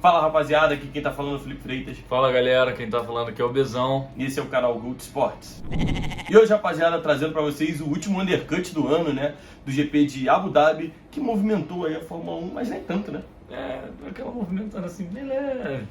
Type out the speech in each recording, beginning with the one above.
Fala rapaziada, aqui quem tá falando é o Felipe Freitas. Fala galera, quem tá falando aqui é o Bezão. E esse é o canal Gold Sports. E hoje, rapaziada, trazendo pra vocês o último undercut do ano, né? Do GP de Abu Dhabi, que movimentou aí a Fórmula 1, mas nem tanto, né? Aquela movimentando assim, bem leve.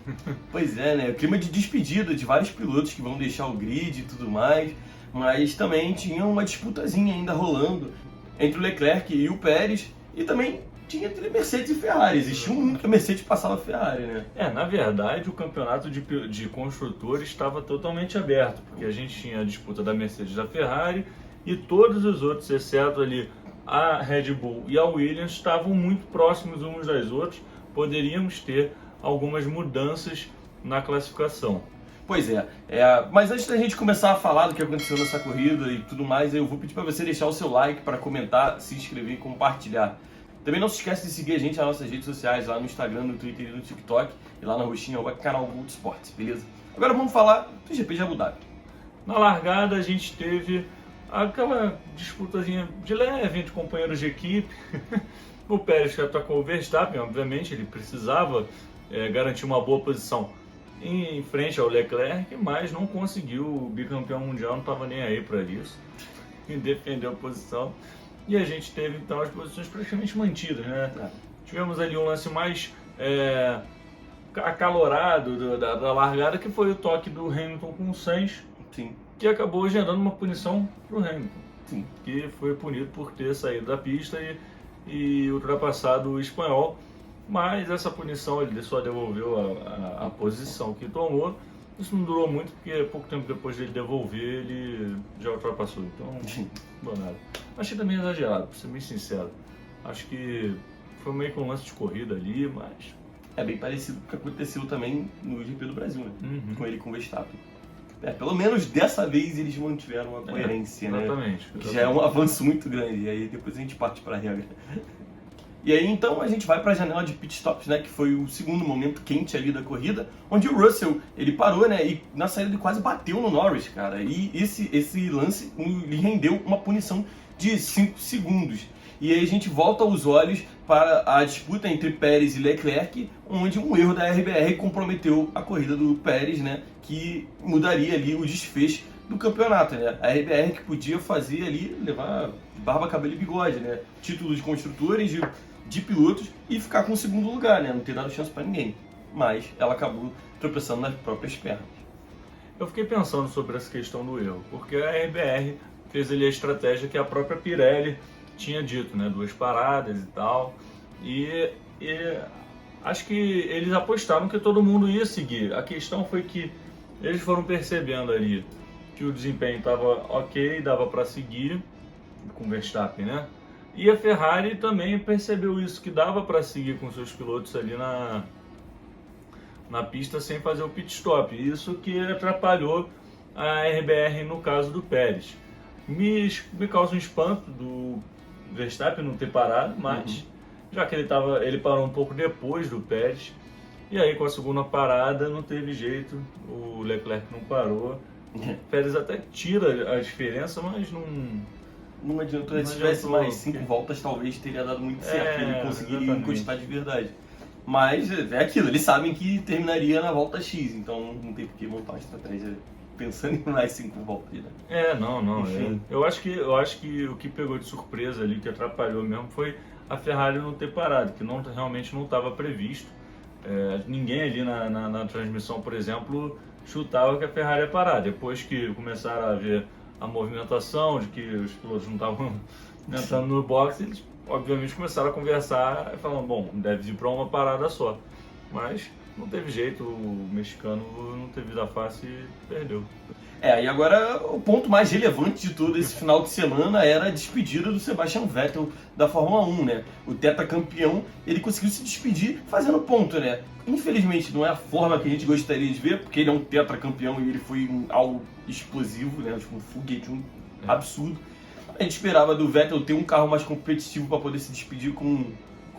Pois é, né? O clima de despedida de vários pilotos que vão deixar o grid e tudo mais. Mas também tinha uma disputazinha ainda rolando entre o Leclerc e o Pérez. E também tinha entre Mercedes e Ferrari. Existia um mundo que a Mercedes passava a Ferrari, né? Na verdade, o campeonato de construtores estava totalmente aberto, porque a gente tinha a disputa da Mercedes e da Ferrari, e todos os outros, exceto ali a Red Bull e a Williams, estavam muito próximos uns das outras. Poderíamos ter algumas mudanças na classificação. Pois é, mas antes da gente começar a falar do que aconteceu nessa corrida e tudo mais, eu vou pedir para você deixar o seu like, para comentar, se inscrever e compartilhar. Também não se esquece de seguir a gente nas nossas redes sociais, lá no Instagram, no Twitter e no TikTok, e lá na roxinha, o canal Gold Sports, beleza? Agora vamos falar do GP de Abu Dhabi. Na largada a gente teve aquela disputazinha de leve entre companheiros de equipe. O Pérez que atacou o Verstappen, obviamente, ele precisava garantir uma boa posição em frente ao Leclerc, mas não conseguiu. O bicampeão mundial não estava nem aí para isso, e defendeu a posição. E a gente teve então as posições praticamente mantidas, né? Tivemos ali um lance mais acalorado da largada, que foi o toque do Hamilton com o Sainz. Sim. Que acabou gerando uma punição para o Hamilton. Sim. Que foi punido por ter saído da pista e ultrapassado o espanhol. Mas essa punição ele só devolveu a posição que tomou. Isso não durou muito, porque pouco tempo depois dele devolver, ele já ultrapassou. Então, não deu nada. Achei também exagerado, pra ser bem sincero. Acho que foi meio que um lance de corrida ali, mas... É bem parecido com o que aconteceu também no GP do Brasil, né? Uhum. Com ele e com o Verstappen. Pelo menos dessa vez eles mantiveram uma coerência, né? Exatamente. Que já é um avanço muito grande. E aí depois a gente parte para a regra. E aí então a gente vai para a janela de pitstops, né? Que foi o segundo momento quente ali da corrida, onde o Russell ele parou, né? E na saída ele quase bateu no Norris, cara. E esse lance lhe rendeu uma punição de 5 segundos. E aí a gente volta os olhos para a disputa entre Pérez e Leclerc, onde um erro da RBR comprometeu a corrida do Pérez, né? Que mudaria ali o desfecho do campeonato, né? A RBR que podia fazer ali, levar barba, cabelo e bigode, né? Título de construtores, de pilotos e ficar com o segundo lugar, né? Não ter dado chance para ninguém. Mas ela acabou tropeçando nas próprias pernas. Eu fiquei pensando sobre essa questão do erro, porque a RBR fez ali a estratégia que a própria Pirelli tinha dito, né? 2 paradas e tal. E acho que eles apostaram que todo mundo ia seguir. A questão foi que eles foram percebendo ali que o desempenho estava ok, dava para seguir com o Verstappen, né? E a Ferrari também percebeu isso, que dava para seguir com seus pilotos ali na pista sem fazer o pit stop. Isso que atrapalhou a RBR no caso do Pérez. Me causa um espanto do Verstappen não ter parado, mas já que ele parou um pouco depois do Pérez, e aí com a segunda parada não teve jeito, o Leclerc não parou. O Pérez até tira a diferença, mas não adiantou. Se tivesse mais 5 voltas, talvez teria dado muito certo, ele conseguiria encostar de verdade. Mas é aquilo, eles sabem que terminaria na volta X, então não tem por que montar uma estratégia pensando em mais 5 voltas, né? Não. Eu acho que o que pegou de surpresa ali, que atrapalhou mesmo, foi a Ferrari não ter parado, que realmente não estava previsto. Ninguém ali na transmissão, por exemplo, chutava que a Ferrari ia parar. Depois que começaram a ver a movimentação, de que os pilotos não estavam entrando no box, eles obviamente começaram a conversar, falando, bom, deve ir para uma parada só. Mas não teve jeito, o mexicano não teve vida fácil e perdeu. E agora o ponto mais relevante de todo esse final de semana era a despedida do Sebastian Vettel da Fórmula 1, né? O tetracampeão, ele conseguiu se despedir fazendo ponto, né? Infelizmente não é a forma que a gente gostaria de ver, porque ele é um tetracampeão e ele foi algo explosivo, né? Tipo um foguete, absurdo. A gente esperava do Vettel ter um carro mais competitivo para poder se despedir com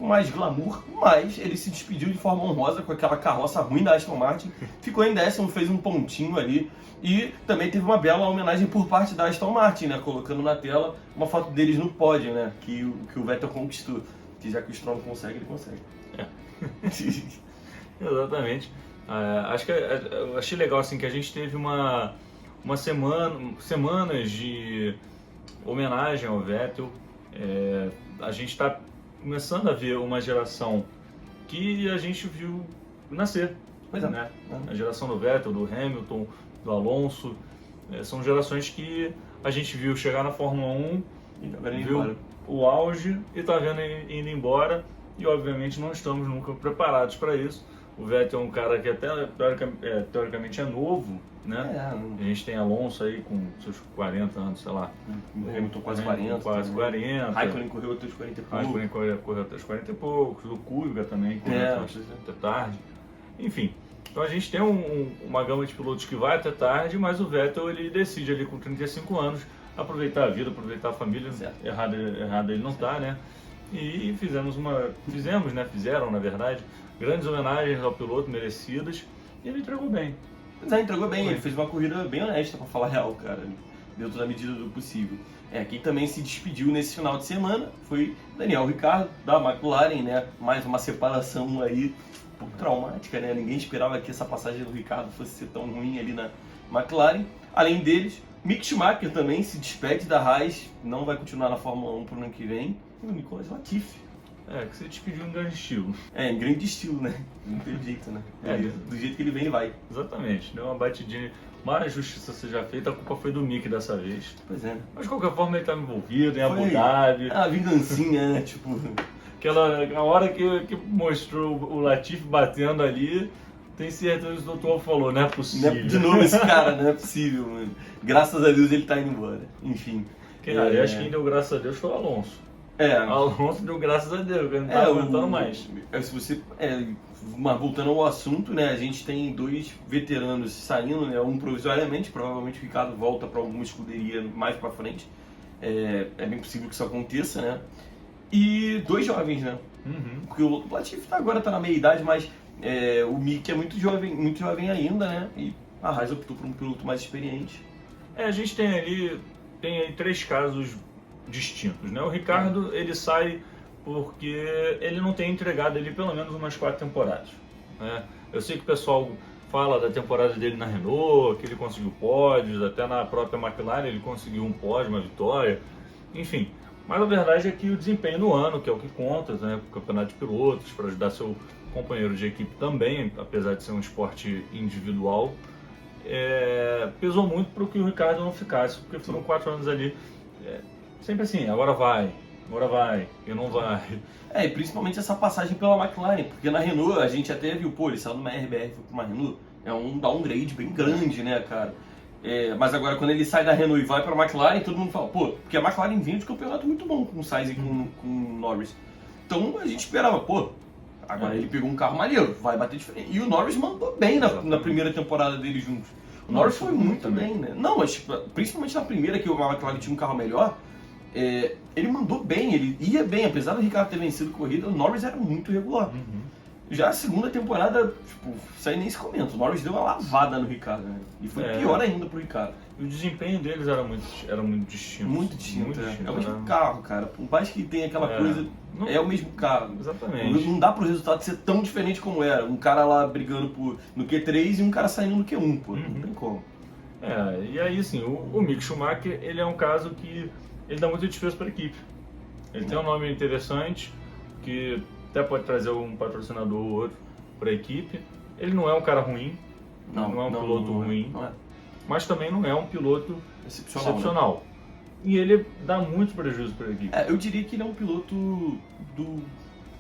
mais glamour, mas ele se despediu de forma honrosa com aquela carroça ruim da Aston Martin, ficou em 10º, fez um pontinho ali, e também teve uma bela homenagem por parte da Aston Martin, né, colocando na tela uma foto deles no pódio, né, que o Vettel conquistou, que já que o Stroll consegue, ele consegue. Exatamente. Acho que eu achei legal assim que a gente teve uma semanas de homenagem ao Vettel. A gente está começando a ver uma geração que a gente viu nascer, Pois é. né? A geração do Vettel, do Hamilton, do Alonso, são gerações que a gente viu chegar na Fórmula 1, E agora ele viu embora. o auge e está vendo indo embora, e obviamente não estamos nunca preparados para isso. O Vettel é um cara que até teoricamente é novo, né? A gente tem Alonso aí com seus 40 anos, sei lá. O Hamilton quase 40. Quase 40. Raikkonen correu outros 40 e pouco. Raikkonen correu até os 40 e poucos. O Kubica também correu até tarde. Enfim, então a gente tem uma gama de pilotos que vai até tarde, mas o Vettel ele decide ali com 35 anos aproveitar a vida, aproveitar a família. Errado ele não tá, né? E fizeram, na verdade, grandes homenagens ao piloto, merecidas, e ele entregou bem. Pois é, entregou bem, ele fez uma corrida bem honesta, pra falar a real, cara, dentro da medida do possível. Quem também se despediu nesse final de semana foi Daniel Ricciardo, da McLaren, né? Mais uma separação aí um pouco traumática, né? Ninguém esperava que essa passagem do Ricciardo fosse ser tão ruim ali na McLaren. Além deles, Mick Schumacher também se despede da Haas, não vai continuar na Fórmula 1 pro ano que vem. E o Nicolas Latifi. Que se despediu em grande estilo. Em grande estilo, né? Não tem jeito, né? Do jeito que ele vem, ele vai. Exatamente. Deu uma batidinha. Mas justiça seja feita, a culpa foi do Mick dessa vez. Pois é. Mas de qualquer forma ele estava envolvido em Abu Dhabi. A vingancinha, né? Tipo... A hora que mostrou o Latifi batendo ali, tem certeza que o doutor falou, não é possível. De novo esse cara, não é possível, mano. Graças a Deus ele tá indo embora. Enfim. Eu acho que quem deu graças a Deus foi o Alonso. Alonso deu graças a Deus, ele não tá aguentando mais. Mas voltando ao assunto, né, a gente tem dois veteranos saindo, né, um provisoriamente, provavelmente o Ricciardo volta para alguma escuderia mais para frente, é bem possível que isso aconteça, né, e dois jovens, né, porque o Latifi agora tá na meia idade, mas o Mick é muito jovem ainda, né, e a Haas optou por um piloto mais experiente. A gente tem aí três casos distintos, né? O Ricciardo ele sai porque ele não tem entregado ali pelo menos umas 4 temporadas, né? Eu sei que o pessoal fala da temporada dele na Renault, que ele conseguiu pódios, até na própria McLaren ele conseguiu um pódio, uma vitória, enfim. Mas a verdade é que o desempenho no ano, que é o que conta, né? O campeonato de pilotos, para ajudar seu companheiro de equipe também, apesar de ser um esporte individual, pesou muito para que o Ricciardo não ficasse, porque foram 4 anos ali. Sempre assim, agora vai, e não vai. E principalmente essa passagem pela McLaren, porque na Renault a gente até viu, ele saiu de uma RBR e foi para uma Renault, é um downgrade bem grande, né, cara? Mas agora quando ele sai da Renault e vai para a McLaren, todo mundo fala, porque a McLaren vinha de campeonato muito bom com o Sainz e com o Norris. Então a gente esperava, agora ele pegou um carro maneiro, vai bater diferente. E o Norris mandou bem na primeira temporada dele juntos. O Norris foi muito bem, né? Não, mas principalmente na primeira que a McLaren tinha um carro melhor, ele mandou bem, ele ia bem, apesar do Ricciardo ter vencido a corrida, o Norris era muito regular. Já a segunda temporada, isso aí nem se comenta, o Norris deu uma lavada no Ricciardo, né? E foi pior ainda pro Ricciardo. E o desempenho deles era muito distinto. Muito distinto, É o mesmo carro, cara. Por mais que tenha aquela coisa, é o mesmo carro. Exatamente. Não dá pro resultado ser tão diferente como era. Um cara lá brigando no Q3 e um cara saindo no Q1, não tem como. E aí, assim, o Mick Schumacher, ele é um caso que ele dá muito desprezo para a equipe. Ele tem um nome interessante, que até pode trazer um patrocinador ou outro para a equipe. Ele não é um cara ruim, não é um piloto ruim, mas também não é um piloto excepcional. E ele dá muito prejuízo para a equipe. Eu diria que ele é um piloto do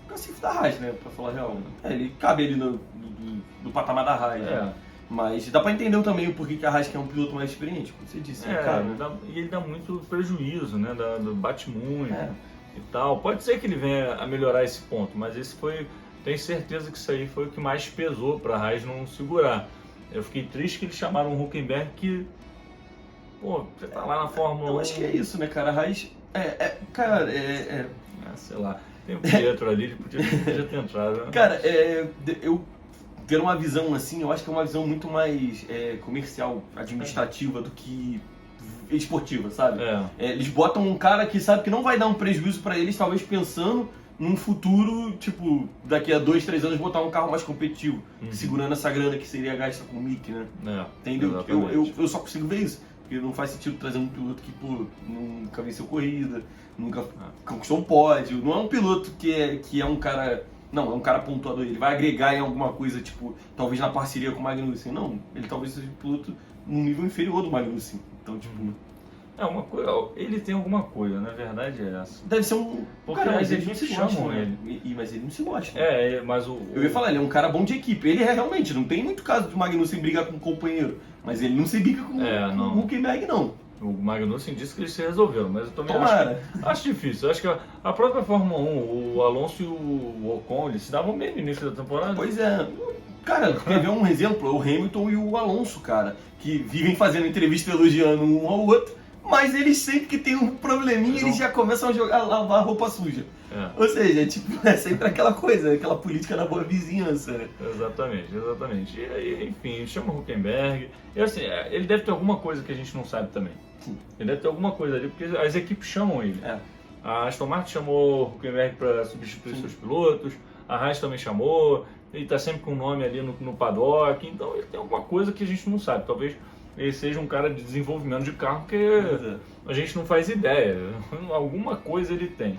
cacife da Haas, né, para falar a real. Ele cabe ali do patamar da Haas. Né? Mas dá pra entender também o porquê que a Haas quer um piloto mais experiente, como você disse. E ele dá muito prejuízo, né? Bate muito e tal. Pode ser que ele venha a melhorar esse ponto, mas tenho certeza que isso aí foi o que mais pesou pra Haas não segurar. Eu fiquei triste que eles chamaram o Hülkenberg que... você tá lá na Fórmula 1... Eu acho que é isso, né, cara? A Haas... sei lá. Tem o Pietro ali, ele podia ter entrado. Né? Cara, eu... ter uma visão assim, eu acho que é uma visão muito mais comercial, administrativa do que esportiva, sabe? Eles botam um cara que sabe que não vai dar um prejuízo para eles, talvez pensando num futuro, tipo, daqui a 2, 3 anos, botar um carro mais competitivo, segurando essa grana que seria gasta com o Mick, né? Entendeu? Eu só consigo ver isso. Porque não faz sentido trazer um piloto que, pô, nunca venceu corrida, nunca conquistou um pódio. Não é um piloto que é um cara... Não, é um cara pontuador. Ele vai agregar em alguma coisa, tipo, talvez na parceria com o Magnussen. Não, ele talvez seja um piloto num nível inferior do Magnussen. Então, tipo... uma coisa, ele tem alguma coisa, na verdade é essa. Deve ser um... Porque cara, mas eles não se chamam gostam, ele. né? Mas ele não se gosta. Mas Eu ia falar, ele é um cara bom de equipe. Ele é realmente, não tem muito caso de o Magnussen brigar com um companheiro. Mas ele não se bica com o Hülkenberg, não. O Magnussen disse que eles se resolveram, mas eu também acho difícil. Eu acho que a própria Fórmula 1, o Alonso e o Ocon, eles se davam bem no início da temporada. Pois é. Cara, quer ver um exemplo? O Hamilton e o Alonso, cara, que vivem fazendo entrevista elogiando um ao outro, mas eles sempre que tem um probleminha, eles já começam a lavar roupa suja. Ou seja, tipo, é sempre aquela coisa, aquela política da boa vizinhança, né? Exatamente. E aí, enfim, chama o Hülkenberg. E assim, ele deve ter alguma coisa que a gente não sabe também. Ele deve ter alguma coisa ali, porque as equipes chamam ele. A Aston Martin chamou o Hülkenberg para substituir seus pilotos, a Haas também chamou, ele está sempre com o nome ali no paddock, então ele tem alguma coisa que a gente não sabe. Talvez ele seja um cara de desenvolvimento de carro que a gente não faz ideia. Alguma coisa ele tem.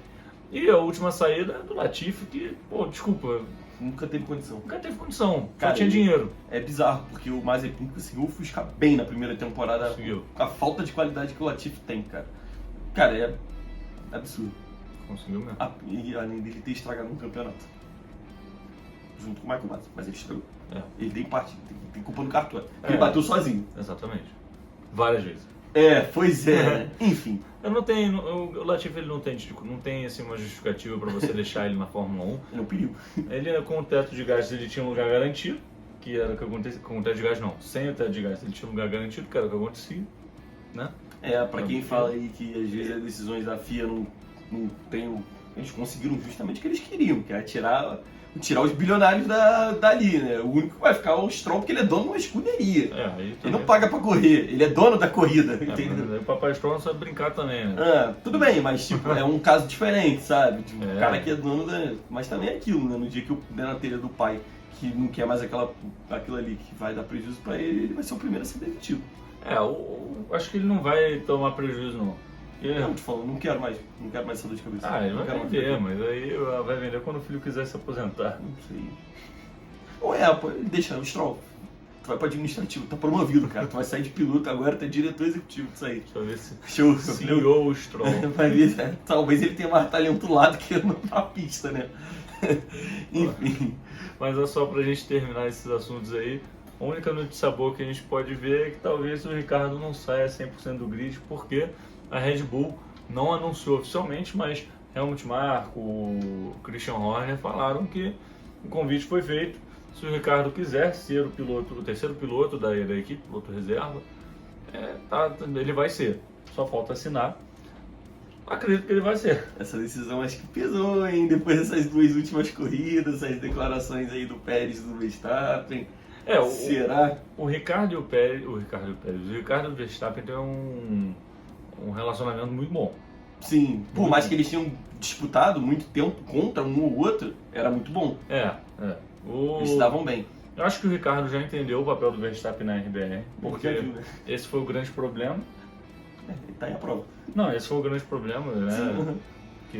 E a última saída é do Latifi, que, pô, desculpa, nunca teve condição. Cara, só tinha dinheiro. É bizarro, porque o Mazepin conseguiu ofuscar bem na primeira temporada a falta de qualidade que o Latifi tem, cara. Cara, é absurdo. Conseguiu mesmo. E além dele ter estragado um campeonato. Junto com o Michael Masi, mas ele estragou. Ele tem parte, tem culpa no cartório. Ele bateu sozinho. Exatamente. Várias vezes. Pois é, né? Enfim. O Latifi ele não tem assim, uma justificativa para você deixar ele na Fórmula 1. Ele é um perigo. Ele, com o teto de gás, ele tinha um lugar garantido, que era o que acontecia. Com o teto de gás, não. Sem o teto de gás, ele tinha um lugar garantido, que era o que acontecia. Né? Pra quem fala aí que às vezes as decisões da FIA não tem... Eles conseguiram justamente o que eles queriam, que é tirar os bilionários dali, né? O único que vai ficar é o Stroll, porque ele é dono de uma escuderia. Ele não paga pra correr, ele é dono da corrida, entendeu? Mas aí o papai Stroll não sabe brincar também, né? Tudo bem, mas tipo, é um caso diferente, sabe? Tipo, o cara que é dono da... Mas também é aquilo, né? No dia que eu der na telha do pai, que não quer mais aquilo ali que vai dar prejuízo pra ele, ele vai ser o primeiro a ser demitido. Acho que ele não vai tomar prejuízo, não. Não, te falando, não quero mais essa dor de cabeça. Ele vai vender, mas aí vai vender quando o filho quiser se aposentar. Não sei. Ou deixa o Stroll. Tu vai pro administrativo, tá promovido, cara. Tu vai sair de piloto agora, tá diretor executivo disso aí. Deixa eu ver se Show. CEO o Stroll. Vai ver, talvez ele tenha mais talento lá do que na pista, né? Enfim. Mas é só pra gente terminar esses assuntos aí. A única notícia boa que a gente pode ver é que talvez o Ricardo não saia 100% do grid, porque a Red Bull não anunciou oficialmente, mas Helmut Marko, o Christian Horner falaram que o convite foi feito. Se o Ricardo quiser ser o terceiro piloto da equipe, piloto reserva, ele vai ser. Só falta assinar. Acredito que ele vai ser. Essa decisão acho que pesou, hein? Depois dessas 2 últimas corridas, essas declarações aí do Pérez e do Verstappen. Será? O Ricardo Verstappen tem um relacionamento muito bom. Sim, por mais que eles tinham disputado muito tempo contra um ou outro, era muito bom. Eles se davam bem. Eu acho que o Ricardo já entendeu o papel do Verstappen na RBR, porque esse foi o grande problema. Ele tá aí a prova. Não, esse foi o grande problema, né?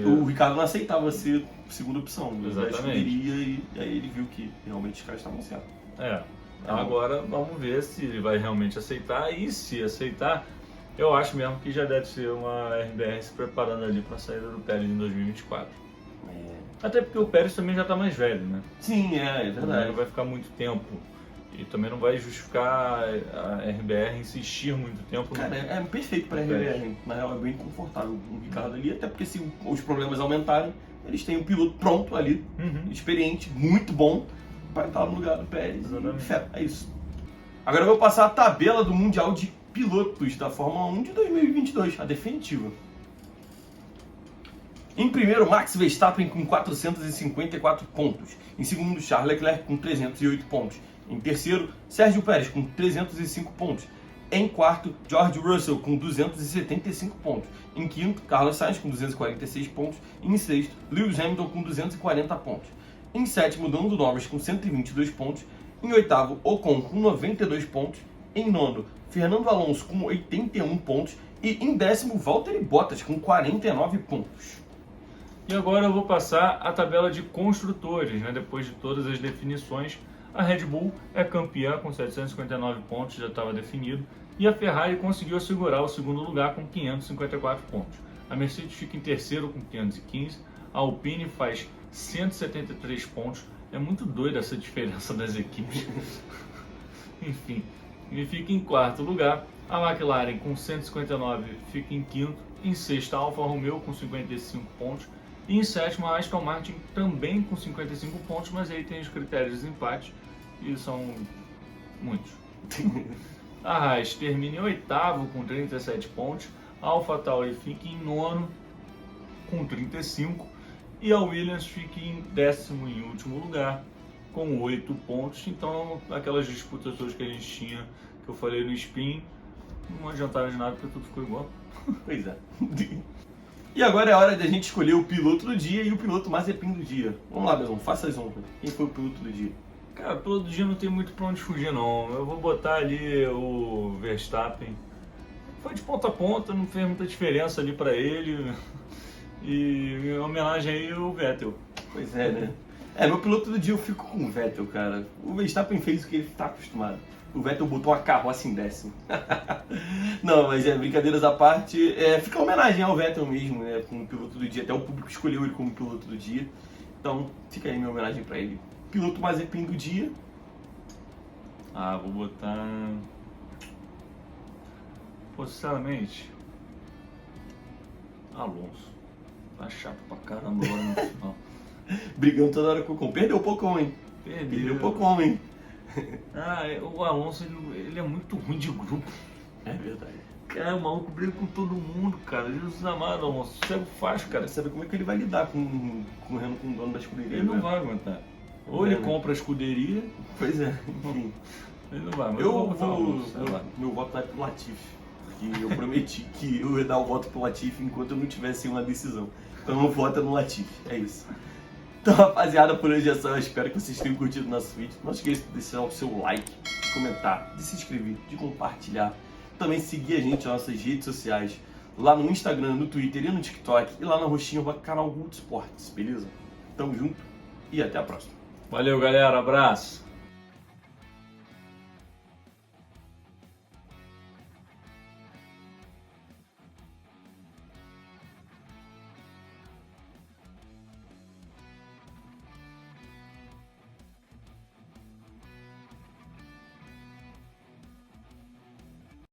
O Ricardo não aceitava ser segunda opção. Exatamente. E aí ele viu que realmente os caras estavam certos. Agora vamos ver se ele vai realmente aceitar, e se aceitar, eu acho mesmo que já deve ser uma RBR se preparando ali para a saída do Pérez em 2024. Até porque o Pérez também já está mais velho, né? Sim, é verdade. Não vai ficar muito tempo. E também não vai justificar a RBR insistir muito tempo. Cara, é perfeito para a RBR. Na real, é bem confortável o Ricardo ali, até porque se os problemas aumentarem, eles têm um piloto pronto ali, experiente, muito bom, para estar no lugar do Pérez. É isso. Agora eu vou passar a tabela do Mundial de Pilotos da Fórmula 1 de 2022, a definitiva. Em primeiro, Max Verstappen com 454 pontos. Em segundo, Charles Leclerc com 308 pontos. Em terceiro, Sérgio Pérez com 305 pontos. Em quarto, George Russell com 275 pontos. Em quinto, Carlos Sainz com 246 pontos. E em sexto, Lewis Hamilton com 240 pontos. Em sétimo, Lando Norris com 122 pontos. Em oitavo, Ocon com 92 pontos. Em nono, Fernando Alonso com 81 pontos. E em décimo, Valtteri Bottas com 49 pontos. E agora eu vou passar a tabela de construtores, né? Depois de todas as definições. A Red Bull é campeã com 759 pontos, já estava definido. E a Ferrari conseguiu assegurar o segundo lugar com 554 pontos. A Mercedes fica em terceiro com 515. A Alpine faz 173 pontos. É muito doida essa diferença das equipes. Enfim, e fica em quarto lugar. A McLaren com 159 fica em quinto. Em sexto, a Alfa Romeo com 55 pontos. E em sétimo, a Aston Martin também com 55 pontos, mas aí tem os critérios de desempate e são muitos. A Haas termina em oitavo com 37 pontos. A AlphaTauri fica em nono com 35. E a Williams fica em décimo e último lugar com 8 pontos. Então, aquelas disputas todas que a gente tinha, que eu falei no spin, não adiantaram de nada porque tudo ficou igual. Pois é. E agora é hora de a gente escolher o piloto do dia e o piloto Mazepin do dia. Vamos lá, Bezão, faça as honras. Quem foi o piloto do dia? Cara, todo dia não tem muito pra onde fugir, não. Eu vou botar ali o Verstappen. Foi de ponta a ponta, não fez muita diferença ali pra ele. E em homenagem aí ao Vettel. Pois é, né? Meu piloto do dia eu fico com o Vettel, cara. O Verstappen fez o que ele tá acostumado. O Vettel botou uma carroça em décimo. Não, mas brincadeiras à parte, fica uma homenagem ao Vettel mesmo, né? Como piloto do dia. Até o público escolheu ele como piloto do dia. Então, fica aí minha homenagem pra ele. Piloto Mazepin do dia. Vou botar... Pô, sinceramente, Alonso. Tá chato pra caramba agora no final. Brigando toda hora com o Ocon. Perdeu o Ocon, hein? Perdeu o Ocon, hein? O Alonso, ele é muito ruim de grupo. É verdade. Cara, o maluco briga com todo mundo, cara. Jesus amado, Alonso. Cego faz, cara. Sabe como é que ele vai lidar correndo com o dono da escuderia? Ele não vai aguentar. Ou ele compra a escuderia. Pois é, enfim. Ele não vai, mas eu vou botar o Alonso. Meu voto vai pro Latifi. Que eu prometi que eu ia dar o voto pro Latifi enquanto eu não tivesse uma decisão. Então eu voto no Latifi. É isso. Então, rapaziada, por hoje é só. Eu espero que vocês tenham curtido o nosso vídeo. Não esqueça de deixar o seu like, de comentar, de se inscrever, de compartilhar. Também seguir a gente nas nossas redes sociais. Lá no Instagram, no Twitter e no TikTok. E lá na roxinha o canal Good Sports, beleza? Tamo junto e até a próxima. Valeu, galera. Abraço.